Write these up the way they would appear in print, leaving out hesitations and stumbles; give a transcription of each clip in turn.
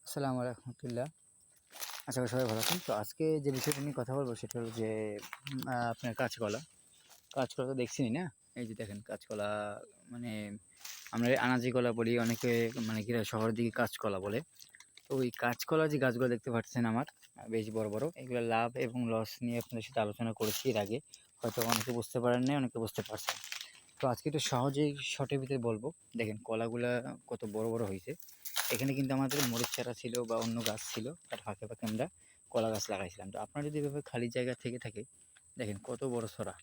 আসসালামু রহমতুল্লাহ। আশা করি সবাই ভালো আছেন। তো আজকে যে বিষয়টা নিয়ে কথা বলবো সেটা হলো যে আপনার কাঁচকলা। কাঁচকলা তো দেখছেনই না? এই যে দেখেন কাঁচকলা, মানে আমরা আনাজি কলা বলি, অনেকে মানে কি শহরের দিকে কাঁচকলা বলে। তো ওই কাঁচকলা যে গাছগুলো দেখতে পাচ্ছেন আমার বেশ বড় বড়, এগুলো লাভ এবং লস নিয়ে আপনাদের সাথে আলোচনা করেছি এর আগে। হয়তো অনেকে বুঝতে পারেন নাই, অনেকে বুঝতে পারছেন। তো আজকে একটু সহজেই শর্টের ভিতরে বলবো। দেখেন কলাগুলা কত বড় বড় হয়েছে। এখানে কিন্তু আমাদের মরিচ চারা ছিল বা অন্য গাছ ছিল, তার ফাঁকে ফাঁকে আমরা কলা গাছ লাগাইছিলাম। তো আপনার যদি এভাবে খালি জায়গা থেকে থাকে, দেখেন কত বড় ছড়া।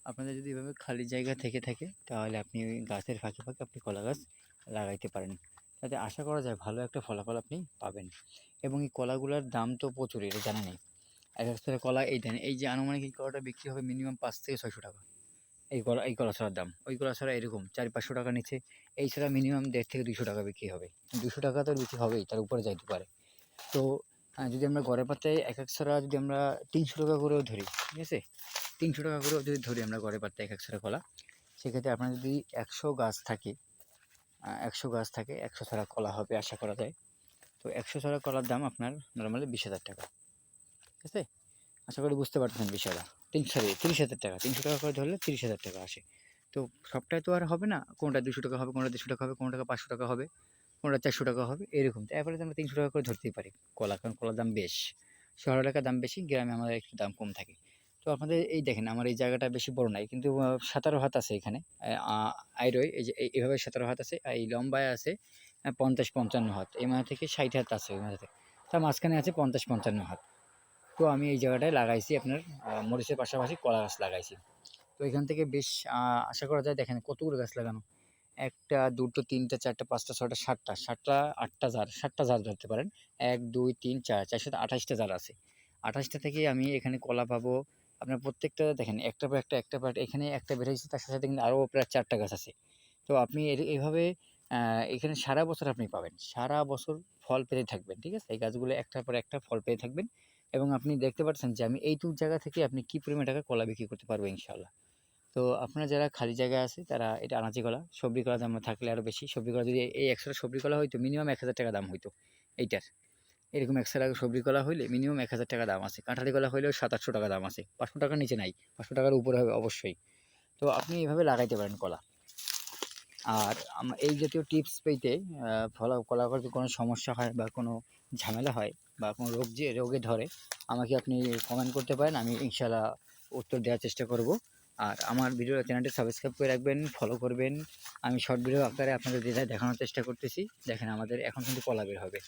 আপনাদের যদি এভাবে খালি জায়গা থেকে থাকে তাহলে আপনি ওই গাছের ফাঁকে ফাঁকে আপনি কলা গাছ লাগাইতে পারেন। তাতে আশা করা যায় ভালো একটা ফলাফল আপনি পাবেন। এবং এই কলাগুলোর দাম তো প্রচুর, এটা জানা নেই। এক একটা কলা এই দেন, এই যে আনুমানিক এই কলাটা বিক্রি হবে মিনিমাম 5 থেকে 600 টাকা। এই কলা ছড়ার দাম, ওই কলা ছড়া এরকম 400-500 টাকা নিচে। এই ছড়া মিনিমাম 150 থেকে 200 টাকা বিক্রি হবে। 200 টাকা তো বিক্রি হবেই, তার উপরে যাইতে পারে। তো যদি আমরা গড়ে পাতায় এক এক ছড়া যদি আমরা 300 টাকা করেও ধরি, ঠিক আছে, 300 টাকা করেও যদি ধরি আমরা গড়ে পাতায় এক এক ছড়া কলা, সেক্ষেত্রে আপনার যদি 100 গাছ থাকে 100 ছড়া কলা হবে আশা করা যায়। তো 100 ছড়া কলার দাম আপনার নর্মালি 20,000 টাকা। ঠিক আছে, আশা করি বুঝতে পারতেছেন বিষয়টা। 30,000 টাকা, 300 টাকা করে ধরলে 30,000 টাকা আসে। তো সবটাই তো আর হবে না, কোনটা 200 টাকা হবে, কোনটা 150 টাকা হবে, কোনটা 500 টাকা হবে, কোনটা 400 টাকা হবে, এরকম। তো এরপরে আমরা 300 টাকা করে ধরতেই পারি কলা, কারণ কলার দাম বেশ। শহর এলাকার দাম বেশি, গ্রামে আমাদের একটু দাম কম থাকে। তো আপনাদের এই দেখেন আমার এই জায়গাটা বেশি বড় নাই, কিন্তু 17 হাত আছে এখানে। আইরই এই যে এইভাবে 17 হাত আছে, আর এই লম্বায় আছে 50-55 হাত, এই মাথা থেকে 60 হাত আছে, ওই মাথা থেকে তার মাঝখানে আছে 50-55 হাত। তো আমি এই জায়গাটায় লাগাইছি আপনার মরিচের পাশাপাশি কলা গাছ লাগাইছি। তো এখান থেকে বেশ আশা করা যায়, দেখেন কতগুলো গাছ লাগানো। একটা, দুটো, তিনটা, চারটা, পাঁচটা, ছয়টা, সাতটা, সাতটা, আটটা জার, সাতটা জার ধরতে পারেন। 1, 2, 3, 4, 4 সাথে 28টা জার আছে। 28টা থেকে আমি এখানে কলা পাবো। আপনার প্রত্যেকটা দেখেন একটার পর একটা, একটা পর এখানে একটা বের হয়েছে, তার সাথে সাথে কিন্তু আরও প্রায় 4টা গাছ আছে। তো আপনি এভাবে এখানে সারা বছর আপনি পাবেন, সারা বছর ফল পেতে থাকবেন। ঠিক আছে, এই গাছগুলো একটার পর একটা ফল পেয়ে থাকবেন। এবং আপনি দেখতে পাচ্ছেন যে আমি এইটুকু জায়গা থেকে আপনি কি পরিমাণ টাকা কলা বিক্রি করতে পারবো ইনশাল্লাহ। তো আপনারা যারা খালি জায়গা আছে তারা এটা আনাচি কলা, সবজি কলা দাম থাকলে আরও বেশি। সবজি কলা যদি এই 100 সবজি কলা হইতো মিনিমাম 1,000 টাকা দাম হইতো এইটার। এরকম 100 টাকা সবজি কলা হইলে মিনিমাম 1,000 টাকা দাম আছে। কাঁঠালি কলা হইলেও 700-800 টাকা দাম আছে, 500 টাকার নিচে নাই, 500 টাকার উপরে হবে অবশ্যই। তো আপনি এভাবে লাগাইতে পারেন কলা। আর এই জাতীয় টিপস পেতে কলা করতে কোনো সমস্যা হয় বা কোনো ঝামেলা হয় বা কোনো রোগে ধরে, আমাকে আপনি কমেন্ট করতে পারেন, আমি ইনশাল্লাহ উত্তর দেওয়ার চেষ্টা করব। আর আমার ভিডিও চ্যানেলটি সাবস্ক্রাইব করে রাখবেন, ফলো করবেন। আমি শর্ট ভিডিও আকারে আপনাদের দেখানোর চেষ্টা করতেছি। দেখেন আমাদের এখন কিন্তু কলা বের হবে।